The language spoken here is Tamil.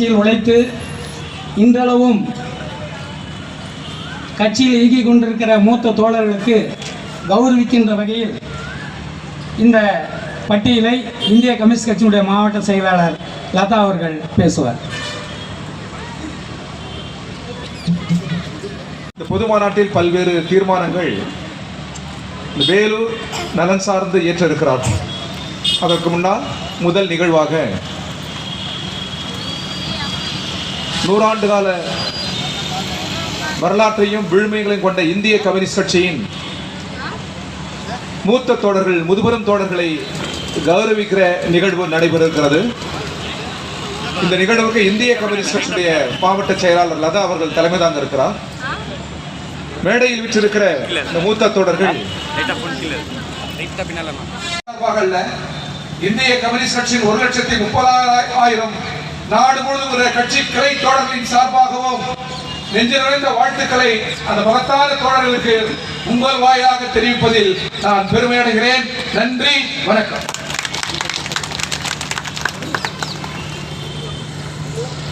கட்சியில் உழைத்து இன்றளவும் கட்சியில் இயங்கிக் கொண்டிருக்கிற மூத்த தோழர்களுக்கு கௌரவிக்கின்ற வகையில் இந்த பட்டியலை இந்திய கம்யூனிஸ்ட் கட்சியினுடைய மாவட்ட செயலாளர் லதா அவர்கள் பேசுவார். இந்த பொது மாநாட்டில் பல்வேறு தீர்மானங்கள் வேலூர் நலன் சார்ந்து ஏற்ற இருக்கிறார்கள். அதற்கு முன்னால் முதல் நிகழ்வாக 100 ஆண்டு கால வரலாற்றையும் விழுமைகளையும் கொண்ட இந்திய கம்யூனிஸ்ட் கட்சியின் மூத்த தோழர்கள், முதுபெரும் தோழர்களை கௌரவிக்கிற நிகழ்வு நடைபெற இருக்கிறது. இந்த நிகழ்வுக்கு இந்திய கம்யூனிஸ்ட் கட்சியுடைய மாவட்ட செயலாளர் லதா அவர்கள் தலைமை தாங்க இருக்கிறார். மேடையில் விற்றிருக்கிற இந்த மூத்த தோழர்கள் இந்திய கம்யூனிஸ்ட் கட்சியின் 1,30,000 நாடு முழுவதும் உள்ள கட்சி கிளை தோழர்களின் சார்பாகவும் நெஞ்சு நிறைந்த வாழ்த்துக்களை அந்த மகத்தான தோழர்களுக்கு உங்கள் வாயிலாக தெரிவிப்பதில் நான் பெருமை அடைகிறேன். நன்றி, வணக்கம்.